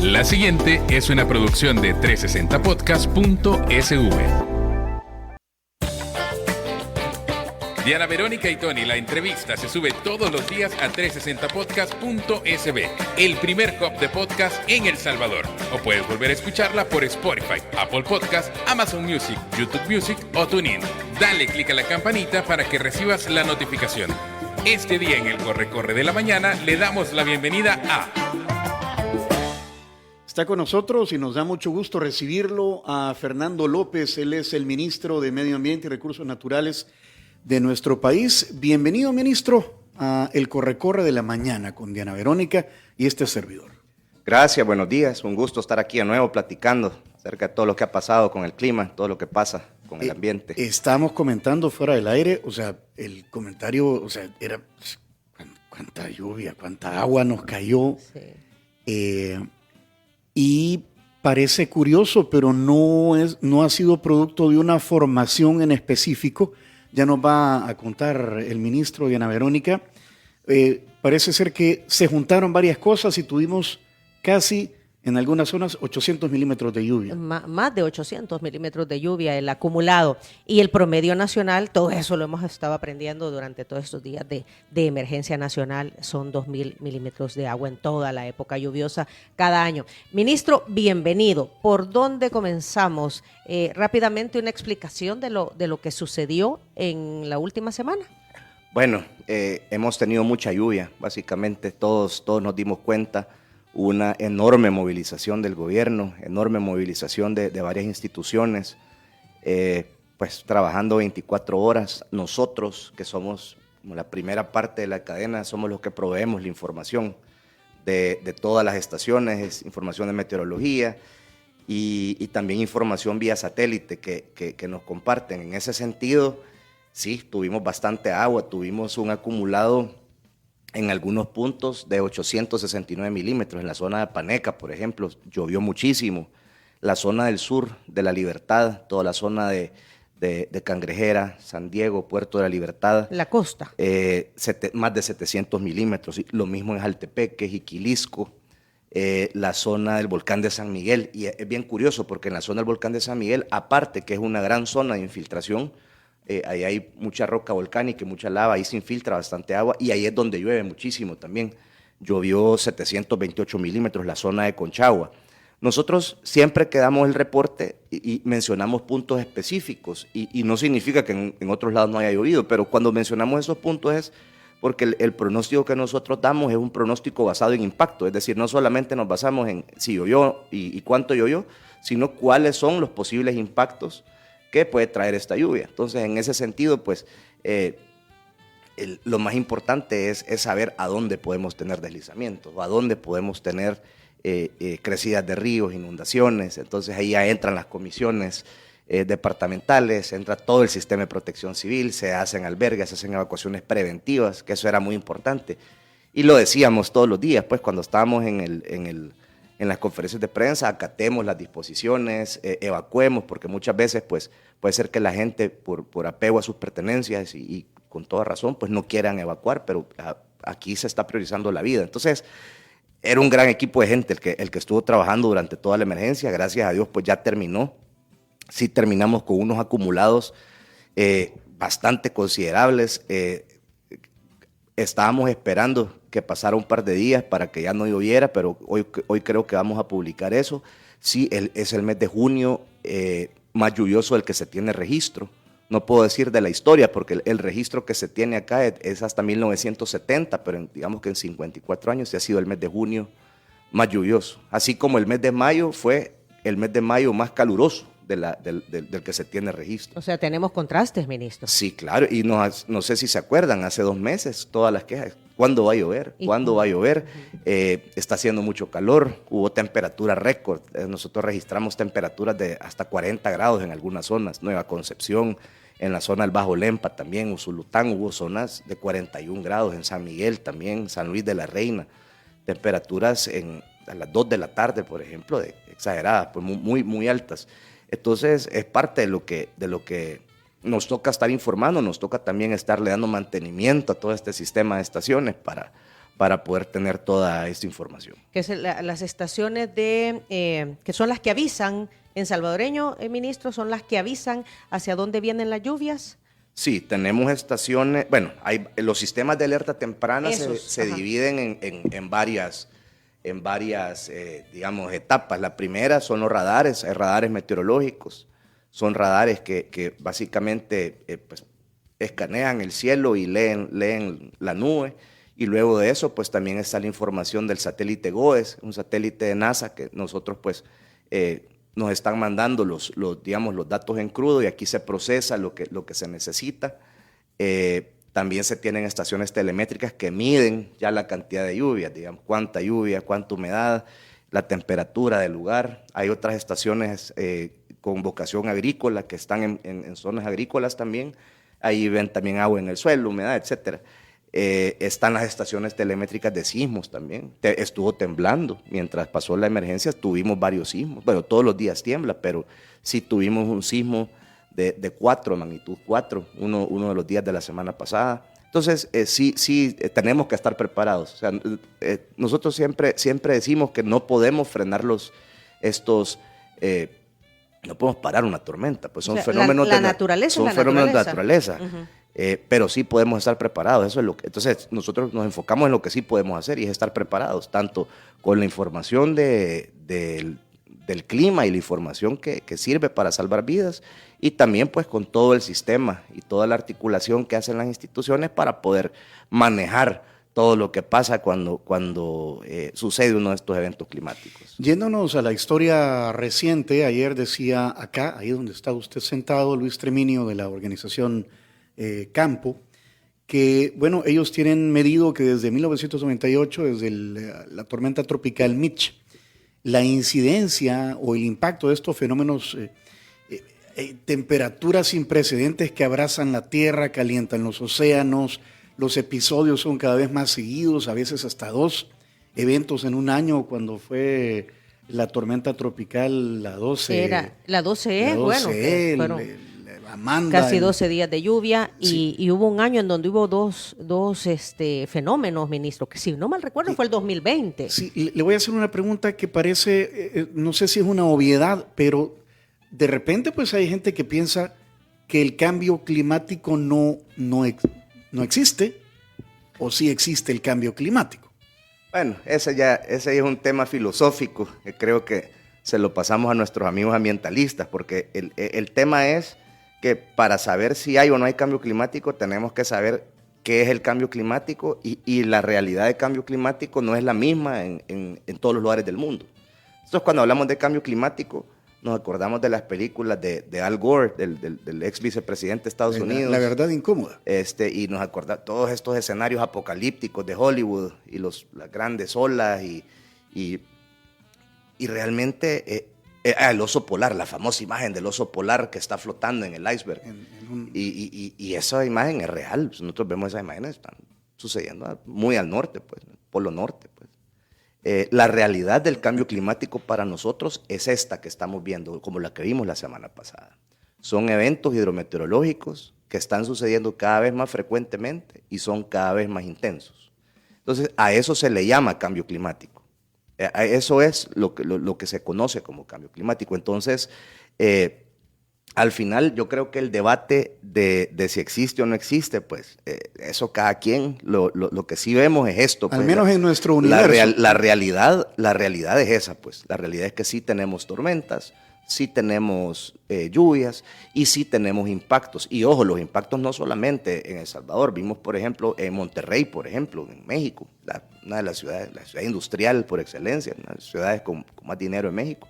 La siguiente es una producción de 360podcast.sv. Diana Verónica y Tony, la entrevista se sube todos los días a 360podcast.sv, el primer hub de podcast en El Salvador. O puedes volver a escucharla por Spotify, Apple Podcast, Amazon Music, YouTube Music o TuneIn. Dale clic a la campanita para que recibas la notificación. Este día en el Corre de la Mañana le damos la bienvenida a... Está con nosotros y nos da mucho gusto recibirlo a Fernando López. Él es el ministro de Medio Ambiente y Recursos Naturales de nuestro país. Bienvenido, ministro, a el Corre de la Mañana con Diana Verónica y este servidor. Gracias, buenos días. Un gusto estar aquí de nuevo platicando acerca de todo lo que ha pasado con el clima, todo lo que pasa con el ambiente. Estábamos comentando fuera del aire, o sea, el comentario, o sea, era cuánta lluvia, cuánta agua nos cayó. Sí. Y parece curioso, pero no ha sido producto de una formación en específico. Ya nos va a contar el ministro Diana Verónica. Parece ser que se juntaron varias cosas y tuvimos casi, en algunas zonas, 800 milímetros de lluvia. Más de 800 milímetros de lluvia el acumulado. Y el promedio nacional, todo eso lo hemos estado aprendiendo durante todos estos días de emergencia nacional. Son 2.000 milímetros de agua en toda la época lluviosa cada año. Ministro, bienvenido. ¿Por dónde comenzamos? Rápidamente una explicación de lo que sucedió en la última semana. Bueno, hemos tenido mucha lluvia, básicamente todos nos dimos cuenta. Una enorme movilización del gobierno, enorme movilización de varias instituciones, pues trabajando 24 horas. Nosotros, que somos como la primera parte de la cadena, somos los que proveemos la información de todas las estaciones, información de meteorología y también información vía satélite que nos comparten. En ese sentido, sí, tuvimos bastante agua, tuvimos un acumulado en algunos puntos de 869 milímetros. En la zona de Paneca, por ejemplo, llovió muchísimo. La zona del sur de La Libertad, toda la zona de Cangrejera, San Diego, Puerto de la Libertad. La costa. Más de 700 milímetros. Lo mismo en Jaltepeque, Jiquilisco, la zona del volcán de San Miguel. Y es bien curioso porque en la zona del volcán de San Miguel, aparte que es una gran zona de infiltración, ahí hay mucha roca volcánica y mucha lava, ahí se infiltra bastante agua y ahí es donde llueve muchísimo también. Llovió 728 milímetros la zona de Conchagua. Nosotros siempre que damos el reporte y mencionamos puntos específicos y no significa que en otros lados no haya llovido, pero cuando mencionamos esos puntos es porque el pronóstico que nosotros damos es un pronóstico basado en impacto, es decir, no solamente nos basamos en si llovió y cuánto llovió, sino cuáles son los posibles impactos que puede traer esta lluvia. Entonces, en ese sentido, pues, lo más importante es saber a dónde podemos tener deslizamientos, o a dónde podemos tener crecidas de ríos, inundaciones. Entonces, ahí ya entran las comisiones departamentales, entra todo el sistema de protección civil, se hacen albergues, se hacen evacuaciones preventivas, que eso era muy importante. Y lo decíamos todos los días, pues, cuando estábamos en las conferencias de prensa, acatemos las disposiciones, evacuemos, porque muchas veces pues, puede ser que la gente por apego a sus pertenencias y con toda razón pues no quieran evacuar, pero aquí se está priorizando la vida. Entonces era un gran equipo de gente el que estuvo trabajando durante toda la emergencia. Gracias a Dios pues ya terminó. Sí terminamos con unos acumulados bastante considerables. Estábamos esperando que pasara un par de días para que ya no lloviera, pero hoy creo que vamos a publicar eso. Sí, es el mes de junio más lluvioso del que se tiene registro. No puedo decir de la historia, porque el registro que se tiene acá es hasta 1970, pero digamos que en 54 años sí ha sido el mes de junio más lluvioso. Así como el mes de mayo fue el mes de mayo más caluroso del que se tiene registro. O sea, tenemos contrastes, ministro. Sí, claro, y no sé si se acuerdan, hace 2 meses todas las quejas, ¿cuándo va a llover? ¿Cuándo va a llover? Está haciendo mucho calor, hubo temperatura récord, nosotros registramos temperaturas de hasta 40 grados en algunas zonas, Nueva Concepción, en la zona del Bajo Lempa también, Usulután, hubo zonas de 41 grados, en San Miguel también, San Luis de la Reina, temperaturas a las 2 de la tarde, por ejemplo, exageradas, pues muy, muy altas. Entonces, es parte de lo que nos toca estar informando, nos toca también estarle dando mantenimiento a todo este sistema de estaciones para poder tener toda esta información. Que es las estaciones que son las que avisan, en salvadoreño, ministro, son las que avisan hacia dónde vienen las lluvias. Sí, tenemos estaciones, bueno, los sistemas de alerta temprana se dividen en varias, digamos, etapas. La primera son los radares, hay radares meteorológicos, son radares que básicamente pues, escanean el cielo y leen la nube, y luego de eso pues también está la información del satélite GOES, un satélite de NASA que nosotros pues nos están mandando digamos, los datos en crudo, y aquí se procesa lo que se necesita. También se tienen estaciones telemétricas que miden ya la cantidad de lluvia, digamos, cuánta lluvia, cuánta humedad, la temperatura del lugar. Hay otras estaciones con vocación agrícola que están en zonas agrícolas también. Ahí ven también agua en el suelo, humedad, etcétera. Están las estaciones telemétricas de sismos también. Estuvo temblando mientras pasó la emergencia, tuvimos varios sismos. Bueno, todos los días tiembla, pero sí tuvimos un sismo de 4, magnitud 4, uno de los días de la semana pasada. Entonces, sí, tenemos que estar preparados. O sea, nosotros siempre decimos que no podemos frenar no podemos parar una tormenta, pues son fenómenos de naturaleza. Uh-huh. Pero sí podemos estar preparados, eso es entonces nosotros nos enfocamos en lo que sí podemos hacer, y es estar preparados, tanto con la información del clima y la información que sirve para salvar vidas, y también pues con todo el sistema y toda la articulación que hacen las instituciones para poder manejar todo lo que pasa cuando sucede uno de estos eventos climáticos. Yéndonos a la historia reciente, ayer decía acá, ahí donde está usted sentado, Luis Treminio de la organización Campo, que bueno, ellos tienen medido que desde 1998, desde la tormenta tropical Mitch, la incidencia o el impacto de estos fenómenos, temperaturas sin precedentes que abrazan la tierra, calientan los océanos, los episodios son cada vez más seguidos, a veces hasta 2 eventos en un año, cuando fue la tormenta tropical, la 12. Era la 12E, bueno, fueron Amanda, casi 12 días de lluvia, sí. y hubo un año en donde hubo dos fenómenos, ministro, que si no mal recuerdo sí. Fue el 2020. Sí, le voy a hacer una pregunta que parece, no sé si es una obviedad, pero de repente pues hay gente que piensa que el cambio climático no existe, o sí existe el cambio climático. Bueno, ese ya es un tema filosófico que creo que se lo pasamos a nuestros amigos ambientalistas, porque el tema es que para saber si hay o no hay cambio climático tenemos que saber qué es el cambio climático, y la realidad del cambio climático no es la misma en todos los lugares del mundo. Entonces, cuando hablamos de cambio climático, nos acordamos de las películas de Al Gore, del ex vicepresidente de Estados Unidos. La verdad incómoda. Y nos acordamos todos estos escenarios apocalípticos de Hollywood y las grandes olas y realmente el oso polar, la famosa imagen del oso polar que está flotando en el iceberg. Y esa imagen es real. Nosotros vemos esas imágenes, están sucediendo muy al norte, pues, Polo Norte, pues. La realidad del cambio climático para nosotros es esta que estamos viendo, como la que vimos la semana pasada. Son eventos hidrometeorológicos que están sucediendo cada vez más frecuentemente y son cada vez más intensos. Entonces, a eso se le llama cambio climático. Eso es lo que se conoce como cambio climático. Entonces, al final yo creo que el debate de si existe o no existe, pues eso cada quien, lo que sí vemos es esto. Pues, al menos en nuestro universo. La realidad es esa, pues. La realidad es que sí tenemos tormentas, sí tenemos lluvias y sí tenemos impactos. Y ojo, los impactos no solamente en El Salvador. Vimos, por ejemplo, en Monterrey, por ejemplo, en México, una de las ciudades, la ciudad industrial por excelencia, una de las ciudades con más dinero en México.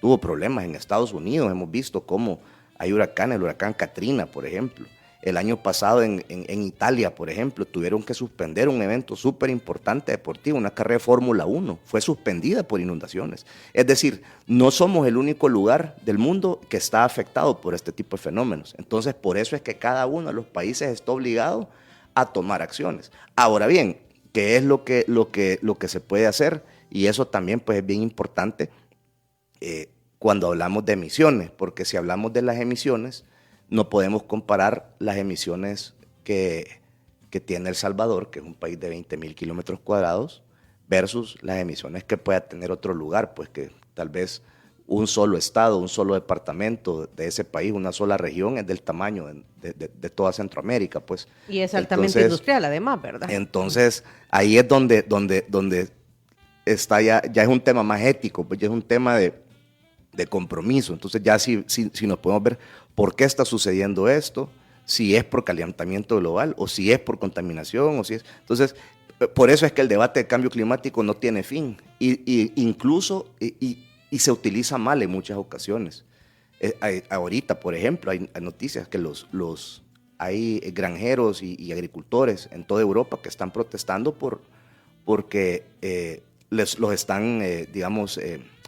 Tuvo problemas en Estados Unidos, hemos visto cómo hay huracanes, el huracán Katrina, por ejemplo. El año pasado en Italia, por ejemplo, tuvieron que suspender un evento súper importante deportivo, una carrera de Fórmula 1, fue suspendida por inundaciones. Es decir, no somos el único lugar del mundo que está afectado por este tipo de fenómenos. Entonces, por eso es que cada uno de los países está obligado a tomar acciones. Ahora bien, ¿qué es lo que se puede hacer? Y eso también pues, es bien importante cuando hablamos de emisiones, porque si hablamos de las emisiones, no podemos comparar las emisiones que que tiene El Salvador, que es un país de 20.000 kilómetros cuadrados, versus las emisiones que pueda tener otro lugar, pues que tal vez un solo estado, un solo departamento de ese país, una sola región es del tamaño de toda Centroamérica, pues. Y es altamente industrial, además, ¿verdad? Entonces, ahí es donde está ya es un tema más ético, pues ya es un tema de compromiso. Entonces ya si nos podemos ver por qué está sucediendo esto, si es por calentamiento global o si es por contaminación o si es... Entonces, por eso es que el debate de cambio climático no tiene fin incluso se utiliza mal en muchas ocasiones. Ahorita, por ejemplo, hay noticias que hay granjeros y agricultores en toda Europa que están protestando porque los están,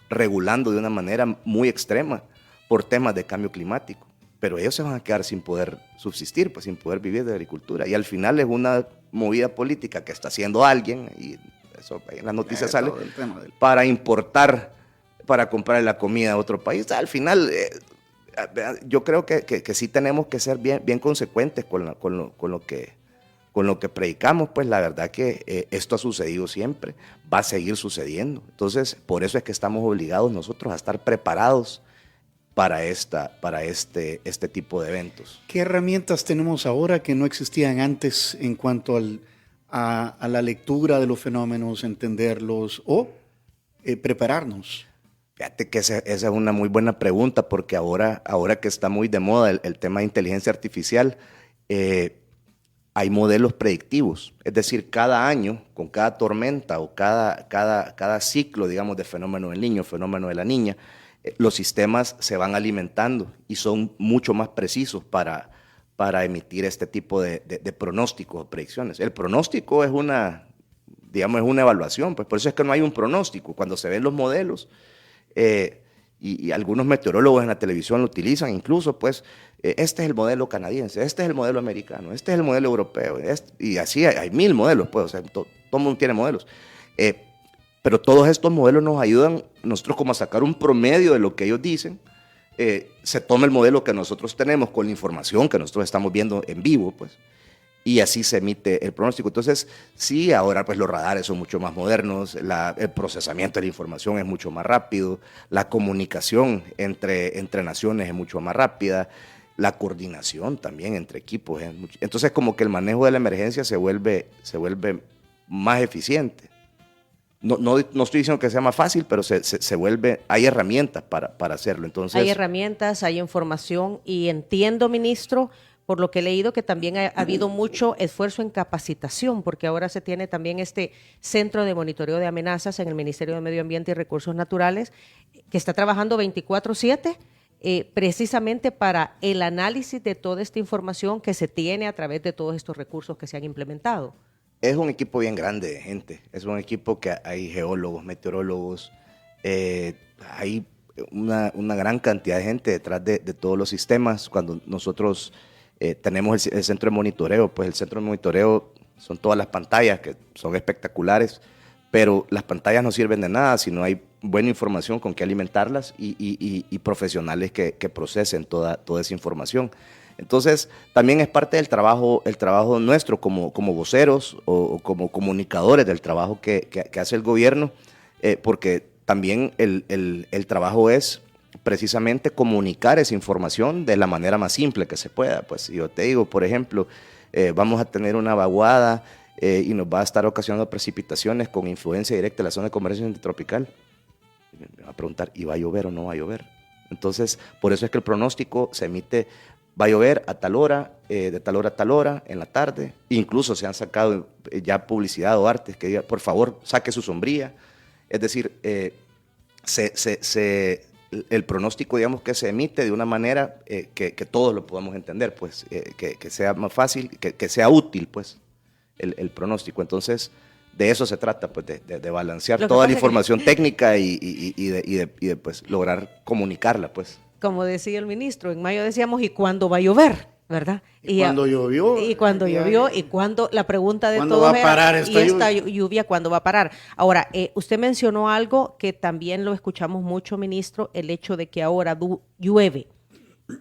regulando de una manera muy extrema por temas de cambio climático. Pero ellos se van a quedar sin poder subsistir, pues sin poder vivir de agricultura. Y al final es una movida política que está haciendo alguien, y eso en las noticias sale, para importar, para comprar la comida a otro país. Al final, yo creo que sí tenemos que ser bien consecuentes con lo que predicamos. Pues la verdad que esto ha sucedido siempre, va a seguir sucediendo. Entonces, por eso es que estamos obligados nosotros a estar preparados para este tipo de eventos. ¿Qué herramientas tenemos ahora que no existían antes en cuanto a la lectura de los fenómenos, entenderlos o prepararnos? Fíjate que esa es una muy buena pregunta, porque ahora que está muy de moda el tema de inteligencia artificial, hay modelos predictivos. Es decir, cada año, con cada tormenta o cada ciclo, digamos, de fenómeno del niño, fenómeno de la niña, los sistemas se van alimentando y son mucho más precisos para emitir este tipo de pronósticos o predicciones. El pronóstico es una evaluación, pues por eso es que no hay un pronóstico. Cuando se ven los modelos, y algunos meteorólogos en la televisión lo utilizan incluso, pues este es el modelo canadiense, este es el modelo americano, este es el modelo europeo, y así hay 1000 modelos, pues, o sea, todo el mundo tiene modelos. Pero todos estos modelos nos ayudan nosotros como a sacar un promedio de lo que ellos dicen. Se toma el modelo que nosotros tenemos con la información que nosotros estamos viendo en vivo, pues, y así se emite el pronóstico. Entonces, sí, ahora pues los radares son mucho más modernos, el procesamiento de la información es mucho más rápido, la comunicación entre naciones es mucho más rápida, la coordinación también entre equipos es mucho. Entonces, como que el manejo de la emergencia se vuelve más eficiente. No estoy diciendo que sea más fácil, pero se vuelve, hay herramientas para hacerlo. Entonces, hay herramientas, hay información, y entiendo, ministro, por lo que he leído, que también ha habido mucho esfuerzo en capacitación, porque ahora se tiene también este Centro de Monitoreo de Amenazas en el Ministerio de Medio Ambiente y Recursos Naturales, que está trabajando 24/7 precisamente para el análisis de toda esta información que se tiene a través de todos estos recursos que se han implementado. Es un equipo bien grande de gente, es un equipo que hay geólogos, meteorólogos, hay una gran cantidad de gente detrás de todos los sistemas. Cuando nosotros tenemos el centro de monitoreo, pues el centro de monitoreo son todas las pantallas que son espectaculares, pero las pantallas no sirven de nada si no hay buena información con que alimentarlas y profesionales que procesen toda esa información. Entonces, también es parte del trabajo, el trabajo nuestro como voceros o como comunicadores del trabajo que hace el gobierno, porque también el trabajo es precisamente comunicar esa información de la manera más simple que se pueda. Pues yo te digo, por ejemplo, vamos a tener una vaguada y nos va a estar ocasionando precipitaciones con influencia directa en la zona de convergencia intertropical. Me va a preguntar, ¿y va a llover o no va a llover? Entonces, por eso es que el pronóstico se emite. Va a llover a tal hora, de tal hora a tal hora, en la tarde. Incluso se han sacado ya publicidad o artes que diga, por favor, saque su sombrilla. Es decir, el pronóstico, digamos, que se emite de una manera que todos lo podamos entender, pues, que sea más fácil, que sea útil, pues, el pronóstico. Entonces, de eso se trata, pues, de balancear toda la información técnica y de pues, lograr comunicarla, pues. Como decía el ministro, en mayo decíamos, ¿y cuándo va a llover? ¿Verdad? Y cuando llovió. Y cuando llovió, y cuando la pregunta de ¿cuándo todos va a parar esta lluvia, ¿cuándo va a parar? Ahora, usted mencionó algo que también lo escuchamos mucho, ministro, el hecho de que ahora llueve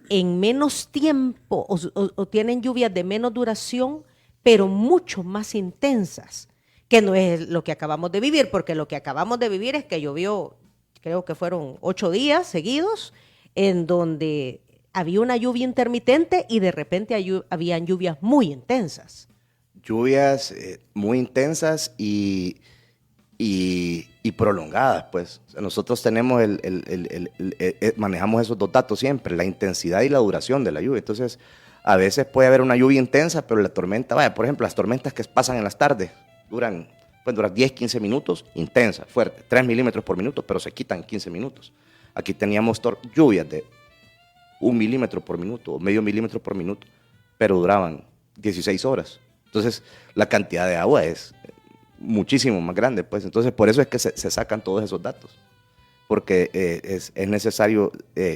en menos tiempo o tienen lluvias de menos duración pero mucho más intensas, que no es lo que acabamos de vivir, porque lo que acabamos de vivir es que llovió, creo que fueron 8 días seguidos, en donde había una lluvia intermitente y de repente habían lluvias muy intensas. Lluvias muy intensas y prolongadas, pues. O sea, nosotros tenemos manejamos esos dos datos siempre, la intensidad y la duración de la lluvia. Entonces, a veces puede haber una lluvia intensa, pero la tormenta, vaya, por ejemplo, las tormentas que pasan en las tardes pueden durar 10, 15 minutos, intensa, fuerte, 3 milímetros por minuto, pero se quitan 15 minutos. Aquí teníamos lluvias de 1 milímetro por minuto o medio milímetro por minuto, pero duraban 16 horas. Entonces, la cantidad de agua es muchísimo más grande, pues. Entonces, por eso es que se sacan todos esos datos, porque es necesario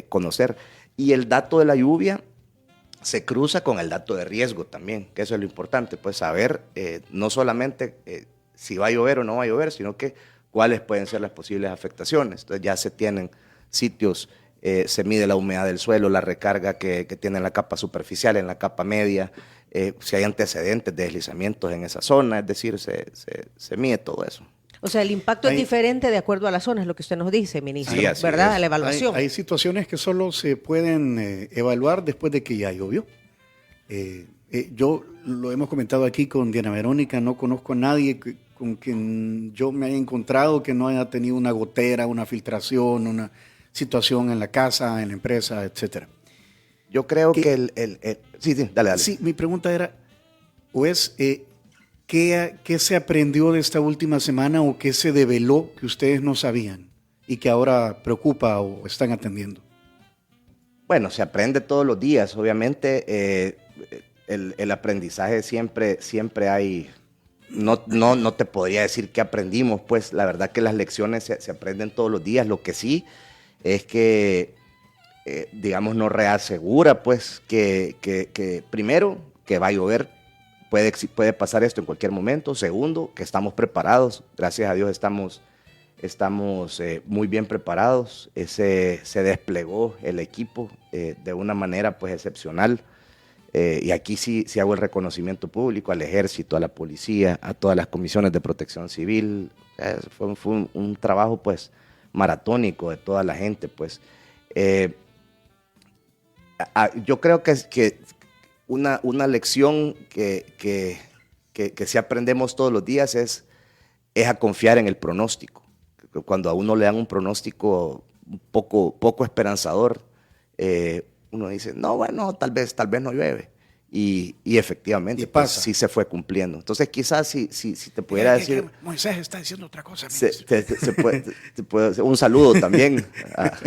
conocer. Y el dato de la lluvia se cruza con el dato de riesgo también, que eso es lo importante, pues saber no solamente si va a llover o no va a llover, sino que cuáles pueden ser las posibles afectaciones. Entonces ya se tienen sitios, se mide la humedad del suelo, la recarga que tiene en la capa superficial, en la capa media, si hay antecedentes de deslizamientos en esa zona, es decir, se mide todo eso. O sea, el impacto es diferente de acuerdo a la zona, es lo que usted nos dice, ministro, sí, ¿verdad? Es. La evaluación. Hay situaciones que solo se pueden evaluar después de que ya llovió. Yo lo hemos comentado aquí con Diana Verónica, no conozco a nadie con quien yo me haya encontrado que no haya tenido una gotera, una filtración, una situación en la casa, en la empresa, etcétera. Yo creo que sí, dale. Sí, mi pregunta era, ¿qué se aprendió de esta última semana o qué se develó que ustedes no sabían y que ahora preocupa o están atendiendo? Bueno, se aprende todos los días, obviamente. El aprendizaje siempre hay. No te podría decir qué aprendimos, pues la verdad que las lecciones se aprenden todos los días. Lo que sí es que, digamos, nos reasegura, pues, que primero, que va a llover, puede pasar esto en cualquier momento. Segundo, que estamos preparados, gracias a Dios estamos muy bien preparados. Se desplegó el equipo de una manera, pues, excepcional. Y aquí sí hago el reconocimiento público al ejército, a la policía, a todas las comisiones de protección civil. Fue un trabajo, pues, maratónico de toda la gente, pues. Yo creo que una lección que sí aprendemos todos los días es a confiar en el pronóstico. Cuando a uno le dan un pronóstico poco esperanzador, uno dice, no, bueno, tal vez no llueve. Y efectivamente, pues, sí se fue cumpliendo. Entonces, quizás si te pudiera decir... Moisés está diciendo otra cosa. Un saludo también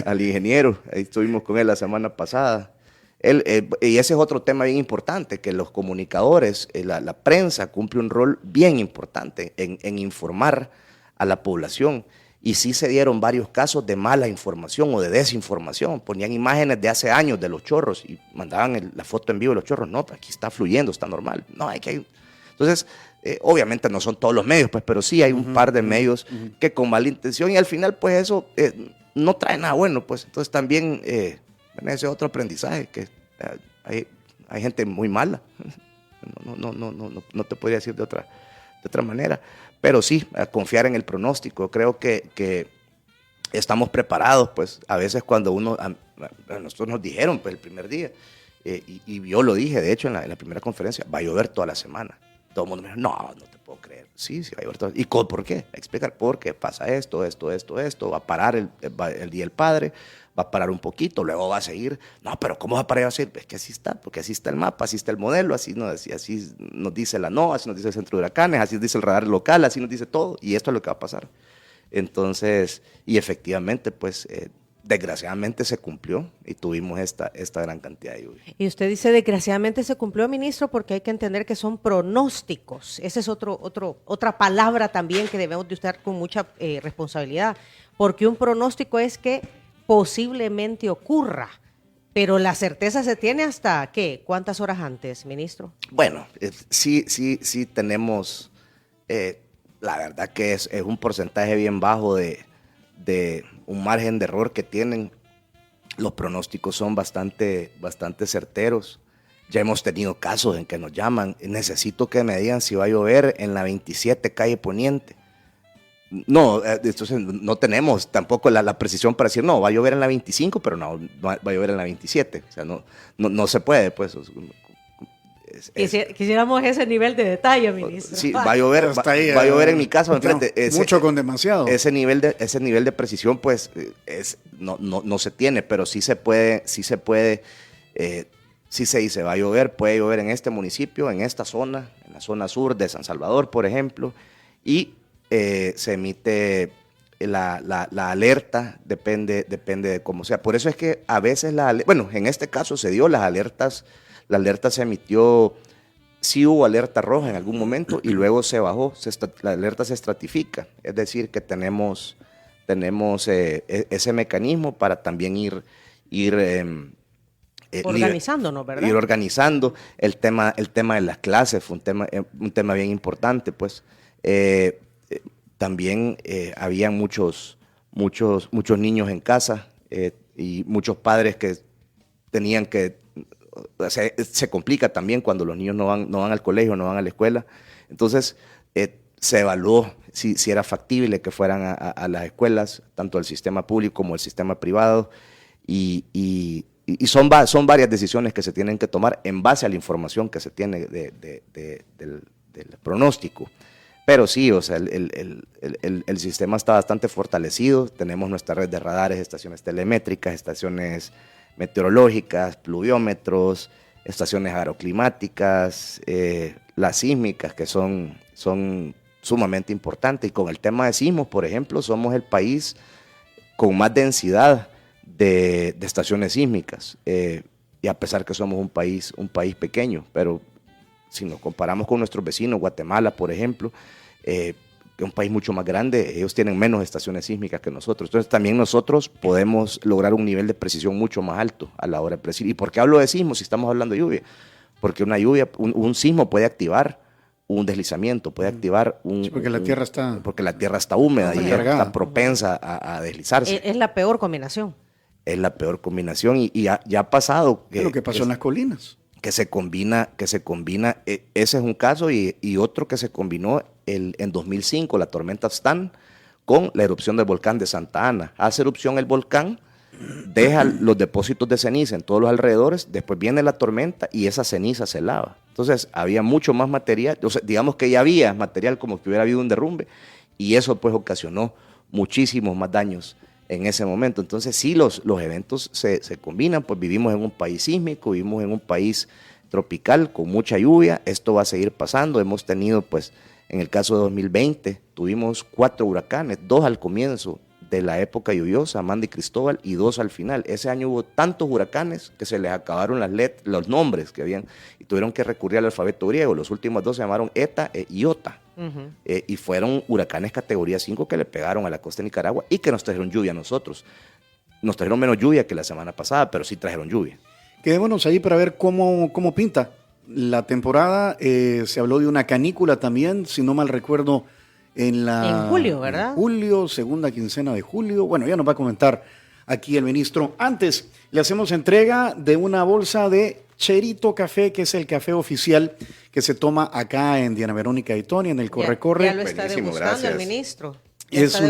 al ingeniero. Ahí estuvimos con él la semana pasada. Y ese es otro tema bien importante, que los comunicadores, la prensa cumple un rol bien importante en informar a la población. Y sí se dieron varios casos de mala información o de desinformación. Ponían imágenes de hace años de los chorros y mandaban la foto en vivo de los chorros. No, aquí está fluyendo, está normal. No, Entonces, obviamente no son todos los medios, pues, pero sí hay un par de medios que con mala intención, y al final, pues, eso no trae nada bueno, pues. Entonces también ese es otro aprendizaje, que hay gente muy mala. No te podría decir de otra manera. Pero sí, a confiar en el pronóstico. Creo que estamos preparados, pues. A veces cuando a nosotros nos dijeron, pues, el primer día, y yo lo dije, de hecho, en la primera conferencia, va a llover toda la semana. Todo el mundo me dijo, no te puedo creer. Sí, va a llover toda la semana. ¿Y por qué? A explicar por qué pasa esto, va a parar el Día del Padre, va a parar un poquito, luego va a seguir. No, pero ¿cómo va a parar? Va a seguir? Es que así está, porque así está el mapa, así está el modelo, así nos dice la NOAA, así nos dice el Centro de Huracanes, así nos dice el radar local, así nos dice todo, y esto es lo que va a pasar. Entonces, y efectivamente, pues, desgraciadamente se cumplió y tuvimos esta gran cantidad de lluvia. Y usted dice desgraciadamente se cumplió, ministro, porque hay que entender que son pronósticos. Esa es otra palabra también que debemos de usar con mucha responsabilidad, porque un pronóstico es que posiblemente ocurra, pero la certeza se tiene hasta, ¿qué? ¿Cuántas horas antes, ministro? Bueno, sí tenemos, la verdad que es un porcentaje bien bajo de un margen de error que tienen. Los pronósticos son bastante certeros. Ya hemos tenido casos en que nos llaman, necesito que me digan si va a llover en la 27 calle Poniente. No, entonces no tenemos tampoco la precisión para decir, no, va a llover en la 25, pero no va a llover en la 27. O sea, no se puede, pues. Quisiéramos ese nivel de detalle, ministro. Sí, va a llover, va a llover en mi casa enfrente. Mucho con demasiado. Ese nivel de precisión, pues, no se tiene, pero sí se dice, va a llover, puede llover en este municipio, en esta zona, en la zona sur de San Salvador, por ejemplo, y se emite la alerta, depende de cómo sea. Por eso es que a veces en este caso se dio la alerta se emitió, sí hubo alerta roja en algún momento y luego se bajó, la alerta se estratifica, es decir, que tenemos ese mecanismo para también ir organizándonos, ¿verdad? Ir organizando el tema de las clases, fue un tema bien importante, pues. También había muchos niños en casa y muchos padres que tenían que, se complica también cuando los niños no van al colegio, no van a la escuela. Entonces se evaluó si era factible que fueran a las escuelas, tanto el sistema público como el sistema privado, y son varias decisiones que se tienen que tomar en base a la información que se tiene del pronóstico. Pero sí, o sea, el sistema está bastante fortalecido. Tenemos nuestra red de radares, estaciones telemétricas, estaciones meteorológicas, pluviómetros, estaciones agroclimáticas, las sísmicas, que son sumamente importantes. Y con el tema de sismos, por ejemplo, somos el país con más densidad de estaciones sísmicas. Y a pesar que somos un país pequeño, pero si nos comparamos con nuestros vecinos, Guatemala, por ejemplo, que es un país mucho más grande, ellos tienen menos estaciones sísmicas que nosotros. Entonces también nosotros podemos lograr un nivel de precisión mucho más alto a la hora de predecir. ¿Y por qué hablo de sismos si estamos hablando de lluvia? Porque una lluvia, un sismo puede activar un deslizamiento, puede activar porque la tierra está... Porque la tierra está húmeda y está propensa a deslizarse. Es la peor combinación. Es la peor combinación y ya ha pasado. Es lo que pasó en las colinas. Que se combina, ese es un caso y otro que se combinó en 2005, la tormenta Stan, con la erupción del volcán de Santa Ana. Hace erupción el volcán, deja los depósitos de ceniza en todos los alrededores, después viene la tormenta y esa ceniza se lava. Entonces había mucho más material, o sea, digamos que ya había material como que hubiera habido un derrumbe y eso pues ocasionó muchísimos más daños en ese momento. Entonces sí, los eventos se combinan, pues vivimos en un país sísmico, vivimos en un país tropical con mucha lluvia, esto va a seguir pasando. Hemos tenido, pues, en el caso de 2020, tuvimos 4 huracanes, 2 al comienzo de la época lluviosa, Amanda y Cristóbal, y 2 al final. Ese año hubo tantos huracanes que se les acabaron los nombres que habían y tuvieron que recurrir al alfabeto griego. Los últimos 2 se llamaron Eta e Iota. Y fueron huracanes categoría 5 que le pegaron a la costa de Nicaragua y que nos trajeron lluvia a nosotros. Nos trajeron menos lluvia que la semana pasada, pero sí trajeron lluvia. Quedémonos ahí para ver cómo pinta la temporada. Se habló de una canícula también, si no mal recuerdo, en julio, ¿verdad? En julio, segunda quincena de julio. Bueno, ya nos va a comentar aquí el ministro. Antes, le hacemos entrega de una bolsa de Cherito Café, que es el café oficial que se toma acá en Diana Verónica y Tony, en el Corre-Corre. Ya lo está Buenísimo, degustando gracias. el ministro. Es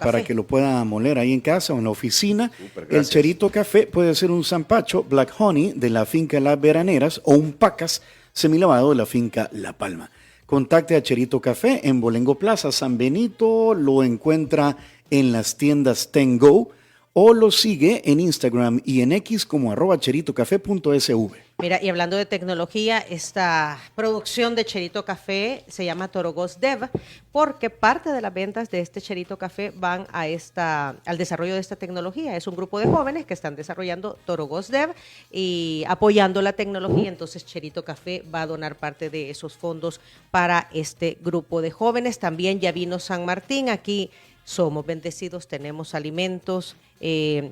para que lo pueda moler ahí en casa o en la oficina. El Cherito Café puede ser un zampacho Black Honey de la finca Las Veraneras o un Pacas semilavado de la finca La Palma. Contacte a Cherito Café en Bolengo Plaza, San Benito, lo encuentra en las tiendas Tengo o lo sigue en Instagram y en X como @cheritocafé.sv. Mira, y hablando de tecnología, esta producción de Cherito Café se llama Torogos Dev, porque parte de las ventas de este Cherito Café van al desarrollo de esta tecnología. Es un grupo de jóvenes que están desarrollando Torogos Dev y apoyando la tecnología. Entonces, Cherito Café va a donar parte de esos fondos para este grupo de jóvenes. También ya vino San Martín. Aquí somos bendecidos, tenemos alimentos,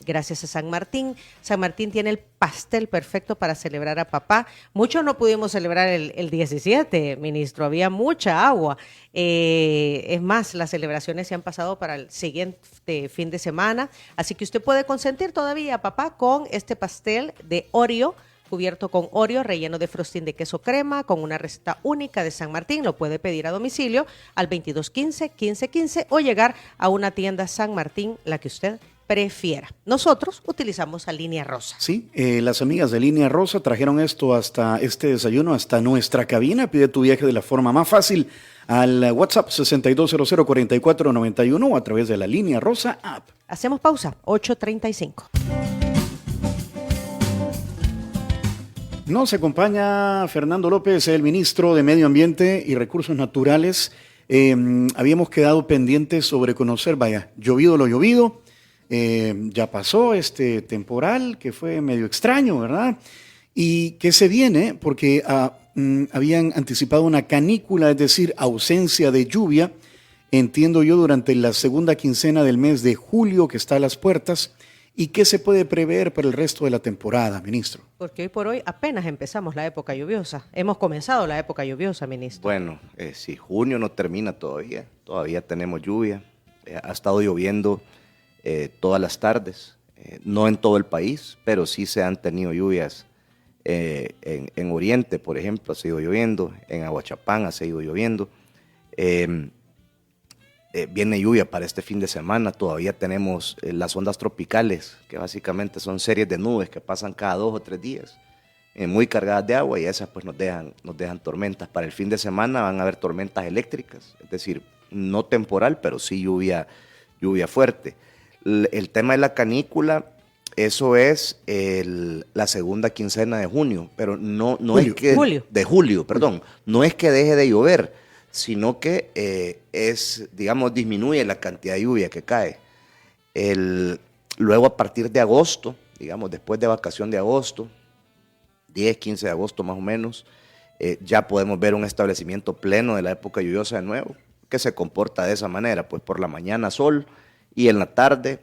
gracias a San Martín. San Martín tiene el pastel perfecto para celebrar a papá. Muchos no pudimos celebrar el 17, ministro, había mucha agua. Es más, las celebraciones se han pasado para el siguiente fin de semana, así que usted puede consentir todavía a papá con este pastel de Oreo, cubierto con Oreo, relleno de frosting de queso crema, con una receta única de San Martín. Lo puede pedir a domicilio al 2215-1515 o llegar a una tienda San Martín, la que usted prefiera. Nosotros utilizamos a Línea Rosa. Sí, las amigas de Línea Rosa trajeron este desayuno hasta nuestra cabina. Pide tu viaje de la forma más fácil al WhatsApp 6200-4491 o a través de la Línea Rosa app. Hacemos pausa, 8:35. Nos acompaña Fernando López, el ministro de Medio Ambiente y Recursos Naturales. Habíamos quedado pendientes sobre conocer, llovido lo llovido. Ya pasó este temporal que fue medio extraño, ¿verdad? Y que se viene porque habían anticipado una canícula, es decir, ausencia de lluvia, entiendo yo, durante la segunda quincena del mes de julio que está a las puertas. ¿Y qué se puede prever para el resto de la temporada, ministro? Porque hoy por hoy apenas empezamos la época lluviosa. Hemos comenzado la época lluviosa, ministro. Bueno, si junio no termina todavía tenemos lluvia. Ha estado lloviendo todas las tardes, no en todo el país, pero sí se han tenido lluvias. En Oriente, por ejemplo, ha seguido lloviendo, en Aguachapán ha seguido lloviendo. Viene lluvia para este fin de semana, todavía tenemos las ondas tropicales, que básicamente son series de nubes que pasan cada 2 o 3 días, muy cargadas de agua, y esas pues nos dejan tormentas. Para el fin de semana van a haber tormentas eléctricas, es decir, no temporal, pero sí lluvia fuerte. El tema de la canícula, eso es la segunda quincena de junio, pero no es que de julio, perdón, no es que deje de llover, sino que disminuye la cantidad de lluvia que cae. Luego a partir de agosto, después de vacación de agosto, 10, 15 de agosto más o menos, ya podemos ver un establecimiento pleno de la época lluviosa de nuevo, que se comporta de esa manera, pues por la mañana sol y en la tarde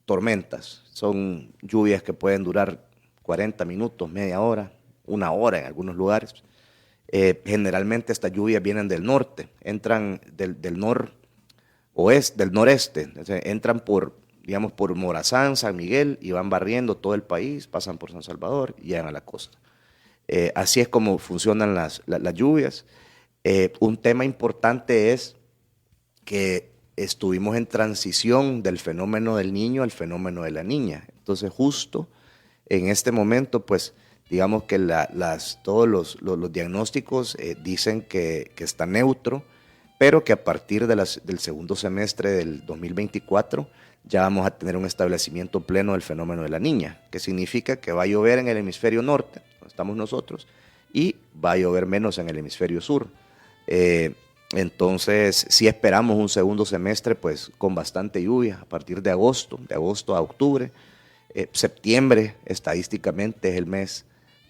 tormentas. Son lluvias que pueden durar 40 minutos, media hora, 1 hora en algunos lugares. Generalmente estas lluvias vienen del norte, entran del noreste, o sea, entran por Morazán, San Miguel, y van barriendo todo el país, pasan por San Salvador y llegan a la costa. Así es como funcionan las lluvias. Un tema importante es que estuvimos en transición del fenómeno del niño al fenómeno de la niña. Entonces, justo en este momento, pues, digamos que todos los diagnósticos dicen que está neutro, pero que a partir del segundo semestre del 2024 ya vamos a tener un establecimiento pleno del fenómeno de la niña, que significa que va a llover en el hemisferio norte, donde estamos nosotros, y va a llover menos en el hemisferio sur. Entonces, sí esperamos un segundo semestre pues con bastante lluvia a partir de agosto a octubre. Septiembre estadísticamente es el mes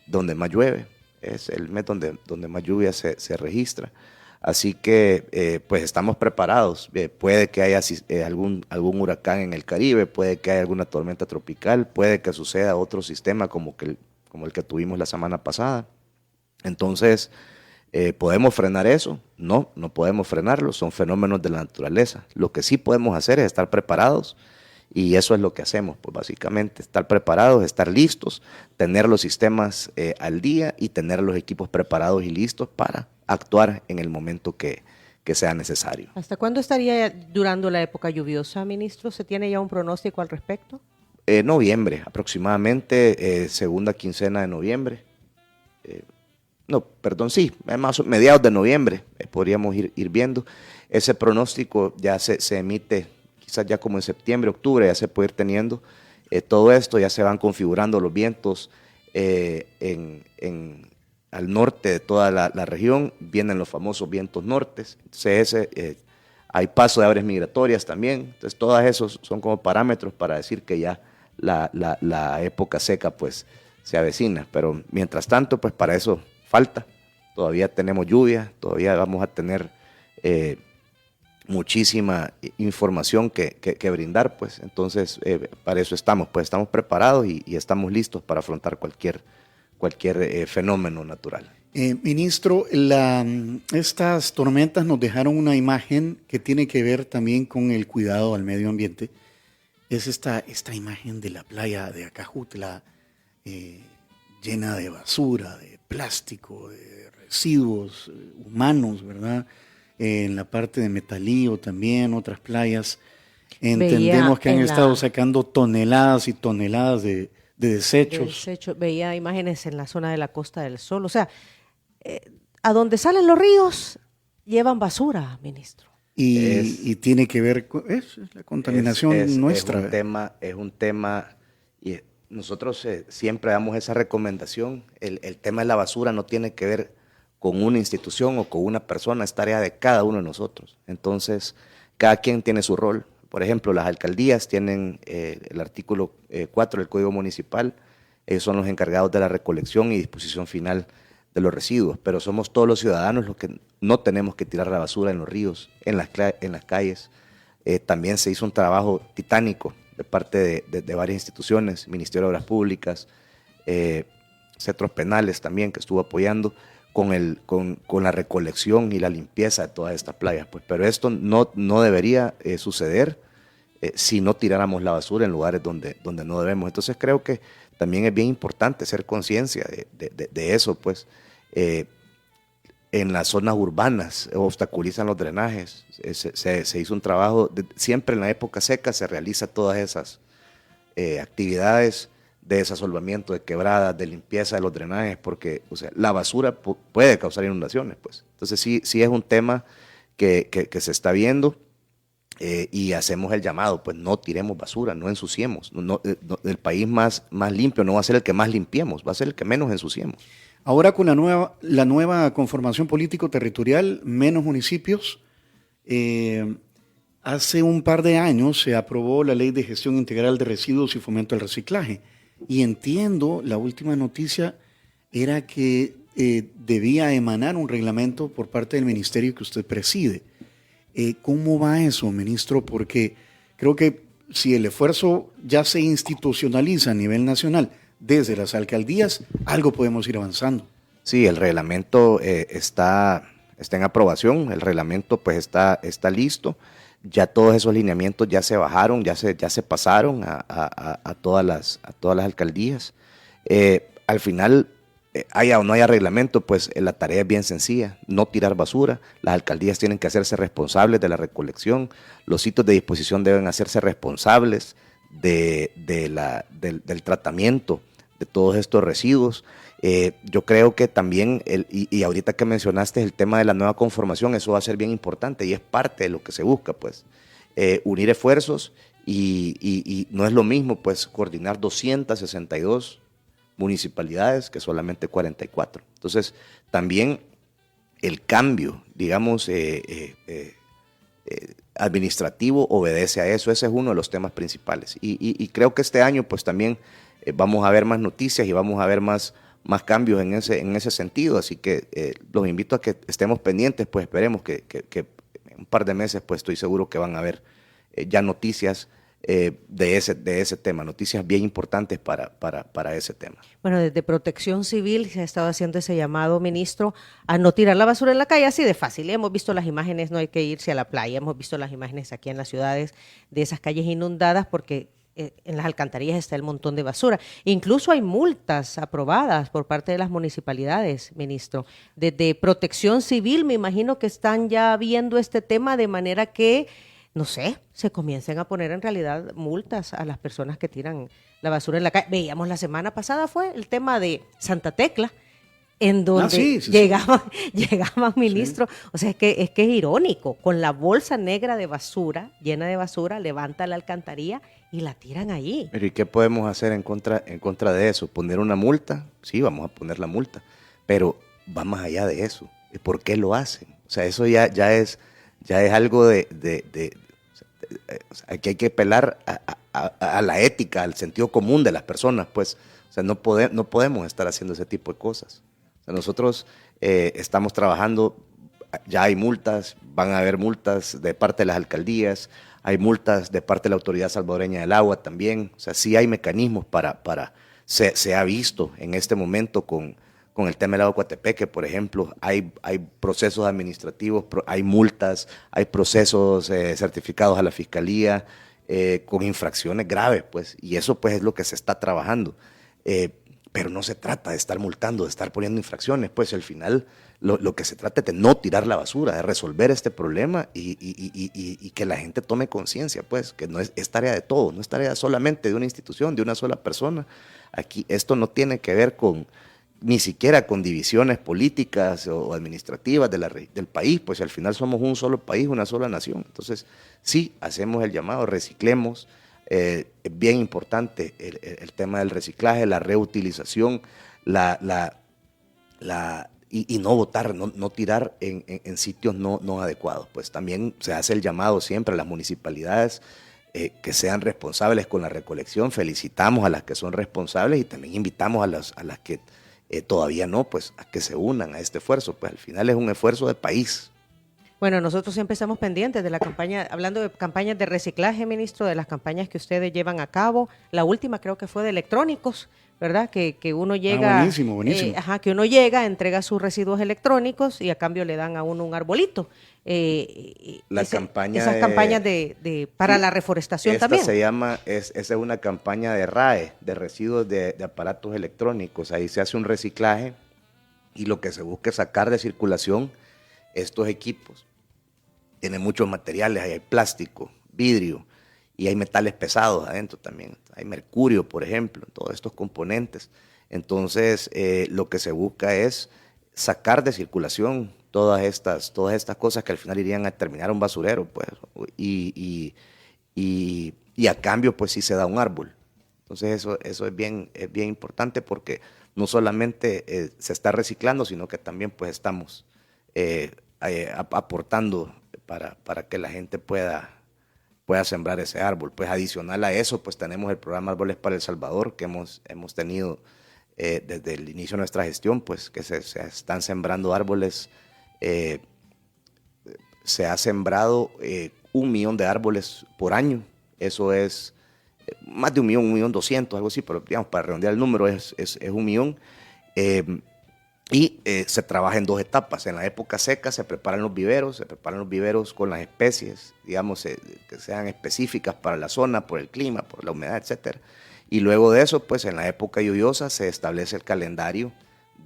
donde más llueve, es el mes donde más lluvia se registra. Así que pues estamos preparados. Puede que haya algún huracán en el Caribe, puede que haya alguna tormenta tropical, puede que suceda otro sistema como el que tuvimos la semana pasada. Entonces, ¿podemos frenar eso? No podemos frenarlo, son fenómenos de la naturaleza. Lo que sí podemos hacer es estar preparados, y eso es lo que hacemos, pues básicamente estar preparados, estar listos, tener los sistemas al día y tener los equipos preparados y listos para actuar en el momento que sea necesario. ¿Hasta cuándo estaría durando la época lluviosa, ministro? ¿Se tiene ya un pronóstico al respecto? Noviembre, aproximadamente segunda quincena de noviembre. Mediados de noviembre podríamos ir viendo. Ese pronóstico ya se emite quizás ya como en septiembre, octubre, ya se puede ir teniendo todo esto, ya se van configurando los vientos al norte de toda la región, vienen los famosos vientos nortes, entonces hay paso de aves migratorias también, entonces todos esos son como parámetros para decir que ya la época seca pues se avecina, pero mientras tanto pues para eso falta, todavía tenemos lluvia, todavía vamos a tener muchísima información que brindar, pues entonces para eso estamos preparados y estamos listos para afrontar cualquier fenómeno natural. Ministro, estas tormentas nos dejaron una imagen que tiene que ver también con el cuidado al medio ambiente. Es esta imagen de la playa de Acajutla llena de basura, de plástico, de residuos humanos, ¿verdad? En la parte de Metalío también, otras playas. Entendemos que han estado sacando toneladas y toneladas de desechos. Veía imágenes en la zona de la Costa del Sol. O sea, a donde salen los ríos, llevan basura, ministro. Y tiene que ver con la contaminación nuestra. Es un tema y nosotros siempre damos esa recomendación. El tema de la basura no tiene que ver con una institución o con una persona, es tarea de cada uno de nosotros. Entonces, cada quien tiene su rol. Por ejemplo, las alcaldías tienen el artículo 4 del Código Municipal, ellos son los encargados de la recolección y disposición final de los residuos, pero somos todos los ciudadanos los que no tenemos que tirar la basura en los ríos, en las calles. También se hizo un trabajo titánico de parte de varias instituciones, Ministerio de Obras Públicas, centros penales también, que estuvo apoyando con la recolección y la limpieza de todas estas playas. Pues, pero esto no debería suceder si no tiráramos la basura en lugares donde no debemos. Entonces creo que también es bien importante hacer conciencia de eso, pues. En las zonas urbanas obstaculizan los drenajes. Se hizo un trabajo, siempre en la época seca se realiza todas esas actividades de desasolvamiento, de quebradas, de limpieza de los drenajes, porque la basura puede causar inundaciones, pues. Entonces sí es un tema que se está viendo y hacemos el llamado, pues no tiremos basura, no ensuciemos. El país más limpio no va a ser el que más limpiemos, va a ser el que menos ensuciemos. Ahora con la nueva conformación político-territorial, menos municipios, hace un par de años se aprobó la Ley de Gestión Integral de Residuos y Fomento al Reciclaje. Y entiendo, la última noticia era que debía emanar un reglamento por parte del ministerio que usted preside. ¿Cómo va eso, ministro? Porque creo que si el esfuerzo ya se institucionaliza a nivel nacional desde las alcaldías, algo podemos ir avanzando. Sí, el reglamento está en aprobación, el reglamento pues está listo. Ya todos esos lineamientos ya se bajaron, ya se pasaron a todas las alcaldías. Al final, haya o no haya reglamento, pues la tarea es bien sencilla, no tirar basura. Las alcaldías tienen que hacerse responsables de la recolección, los sitios de disposición deben hacerse responsables del tratamiento de todos estos residuos. Yo creo que también, y ahorita que mencionaste el tema de la nueva conformación, eso va a ser bien importante y es parte de lo que se busca, pues, unir esfuerzos y no es lo mismo, pues, coordinar 262 municipalidades que solamente 44. Entonces, también el cambio, digamos, administrativo obedece a eso, ese es uno de los temas principales. Y creo que este año, pues, también vamos a ver más noticias y vamos a ver más cambios en ese sentido, así que los invito a que estemos pendientes, pues esperemos que en un par de meses, pues estoy seguro que van a haber ya noticias de ese tema, noticias bien importantes para ese tema. Bueno, desde Protección Civil se ha estado haciendo ese llamado, ministro, a no tirar la basura en la calle, así de fácil. Hemos visto las imágenes, no hay que irse a la playa, hemos visto las imágenes aquí en las ciudades de esas calles inundadas porque en las alcantarillas está el montón de basura. Incluso hay multas aprobadas por parte de las municipalidades, ministro. Desde Protección Civil me imagino que están ya viendo este tema de manera que, no sé, se comiencen a poner en realidad multas a las personas que tiran la basura en la calle. Veíamos la semana pasada fue el tema de Santa Tecla, en donde llegaban ministros. Sí. O sea, es que es irónico. Con la bolsa negra de basura, llena de basura, levanta la alcantarilla y la tiran allí. Pero ¿y qué podemos hacer en contra de eso? ¿Poner una multa? Sí, vamos a poner la multa. Pero va más allá de eso. ¿Por qué lo hacen? O sea, eso ya es algo que hay que apelar a la ética, al sentido común de las personas, pues. O sea, no podemos estar haciendo ese tipo de cosas. O sea, nosotros estamos trabajando, ya hay multas, van a haber multas de parte de las alcaldías, hay multas de parte de la Autoridad Salvadoreña del Agua también. O sea, sí hay mecanismos se ha visto en este momento con el tema del agua Coatepeque, por ejemplo, hay procesos administrativos, hay multas, hay procesos certificados a la Fiscalía con infracciones graves, pues, y eso pues es lo que se está trabajando. pero no se trata de estar multando, de estar poniendo infracciones, pues al final lo que se trata es de no tirar la basura, de resolver este problema y que la gente tome conciencia, pues que no es tarea de todos, no es tarea solamente de una institución, de una sola persona. Aquí esto no tiene que ver ni siquiera con divisiones políticas o administrativas del país, pues al final somos un solo país, una sola nación. Entonces, sí, hacemos el llamado, reciclemos. Es bien importante el tema del reciclaje, la reutilización, y no botar, no tirar en sitios no adecuados. Pues también se hace el llamado siempre a las municipalidades que sean responsables con la recolección. Felicitamos a las que son responsables y también invitamos a las que todavía no, pues a que se unan a este esfuerzo. Pues al final es un esfuerzo de país. Bueno, nosotros siempre estamos pendientes de la campaña, hablando de campañas de reciclaje, ministro, de las campañas que ustedes llevan a cabo. La última creo que fue de electrónicos, ¿verdad? Que uno llega, buenísimo. Que uno llega, entrega sus residuos electrónicos y a cambio le dan a uno un arbolito. Esas campañas para la reforestación también. Esa es una campaña de RAE, de residuos de aparatos electrónicos. Ahí se hace un reciclaje y lo que se busca es sacar de circulación estos equipos. Tienen muchos materiales, hay plástico, vidrio y hay metales pesados adentro también. Hay mercurio, por ejemplo, todos estos componentes. Entonces, lo que se busca es sacar de circulación todas estas cosas que al final irían a terminar un basurero, pues, y a cambio, pues sí se da un árbol. Entonces, eso es bien importante porque no solamente se está reciclando, sino que también pues estamos aportando para que la gente pueda sembrar ese árbol. Pues adicional a eso, pues tenemos el programa Árboles para El Salvador que hemos tenido desde el inicio de nuestra gestión, pues que se están sembrando árboles. Se ha sembrado 1 millón de árboles por año. Eso es más de 1.200.000, algo así, pero digamos, para redondear el número es 1 millón. Y se trabaja en 2 etapas. En la época seca se preparan los viveros con las especies, digamos, que sean específicas para la zona, por el clima, por la humedad, etc. Y luego de eso, pues en la época lluviosa se establece el calendario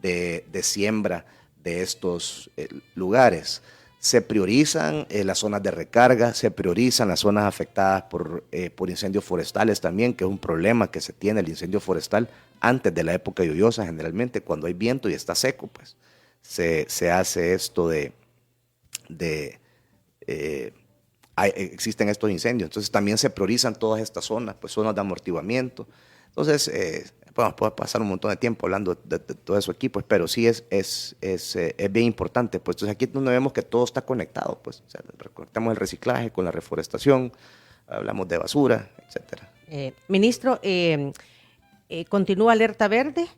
de siembra de estos lugares. Se priorizan las zonas de recarga, se priorizan las zonas afectadas por incendios forestales también, que es un problema que se tiene el incendio forestal antes de la época lluviosa, generalmente cuando hay viento y está seco, pues se hace esto existen estos incendios. Entonces también se priorizan todas estas zonas, pues zonas de amortiguamiento. Entonces, puede pasar un montón de tiempo hablando de todo eso aquí, pues, pero sí es bien importante. Pues entonces aquí es donde vemos que todo está conectado, pues, o sea, conectamos el reciclaje con la reforestación, hablamos de basura, etcétera. Ministro, ¿continúa Alerta Verde?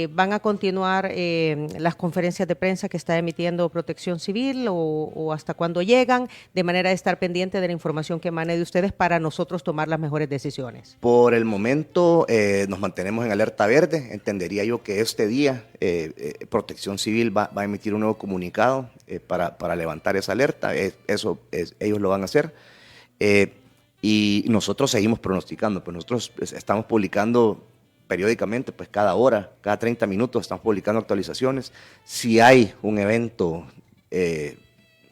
¿Van a continuar las conferencias de prensa que está emitiendo Protección Civil o hasta cuándo llegan, de manera de estar pendiente de la información que emane de ustedes para nosotros tomar las mejores decisiones? Por el momento nos mantenemos en Alerta Verde. Entendería yo que este día Protección Civil va a emitir un nuevo comunicado para levantar esa alerta. Ellos lo van a hacer. Y nosotros seguimos pronosticando, pues nosotros estamos publicando periódicamente, pues cada hora, cada 30 minutos estamos publicando actualizaciones. Si hay un evento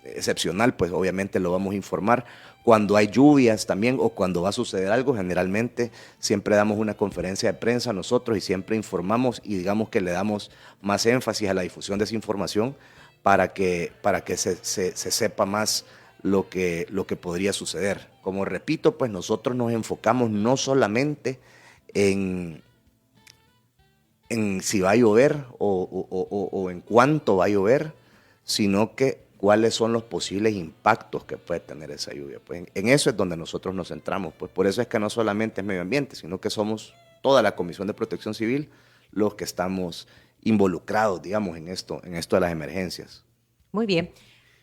excepcional, pues obviamente lo vamos a informar. Cuando hay lluvias también o cuando va a suceder algo, generalmente siempre damos una conferencia de prensa nosotros y siempre informamos y digamos que le damos más énfasis a la difusión de esa información para que se sepa más lo que podría suceder. Como repito, pues nosotros nos enfocamos no solamente en si va a llover o en cuánto va a llover, sino que cuáles son los posibles impactos que puede tener esa lluvia. Pues en eso es donde nosotros nos centramos. Pues por eso es que no solamente es medio ambiente, sino que somos toda la Comisión de Protección Civil los que estamos involucrados, digamos, en esto de las emergencias. Muy bien.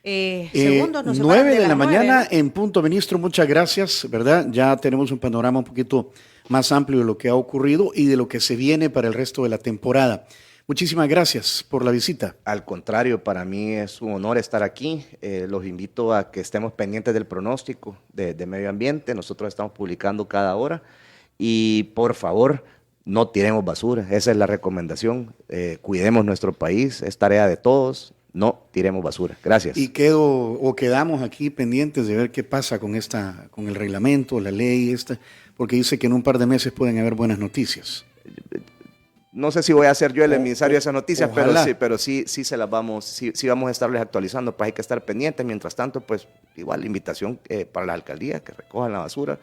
Segundos, 9 de la mañana en punto, ministro, muchas gracias, ¿verdad? Ya tenemos un panorama un poquito más amplio de lo que ha ocurrido y de lo que se viene para el resto de la temporada. Muchísimas gracias por la visita. Al contrario, para mí es un honor estar aquí. Los invito a que estemos pendientes del pronóstico de medio ambiente. Nosotros estamos publicando cada hora y por favor no tiremos basura, esa es la recomendación. Cuidemos nuestro país, es tarea de todos, no tiremos basura. Gracias. Y quedamos aquí pendientes de ver qué pasa con el reglamento, la ley porque dice que en un par de meses pueden haber buenas noticias. No sé si voy a ser yo el emisario de esas noticias, ojalá. pero sí vamos a estarles actualizando, pues hay que estar pendientes. Mientras tanto, pues igual la invitación para la alcaldía, que recojan la basura,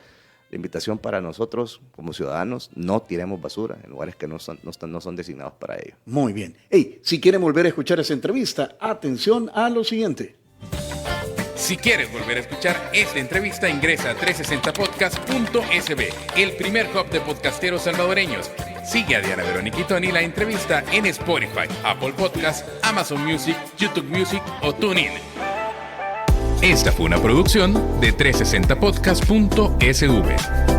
la invitación para nosotros como ciudadanos, no tiremos basura en lugares que no son designados para ello. Muy bien. Hey, si quieren volver a escuchar esa entrevista, atención a lo siguiente. Si quieres volver a escuchar esta entrevista, ingresa a 360podcast.sb, el primer hub de podcasteros salvadoreños. Sigue a Diana Verónica y Tony la entrevista en Spotify, Apple Podcasts, Amazon Music, YouTube Music o TuneIn. Esta fue una producción de 360podcast.sv.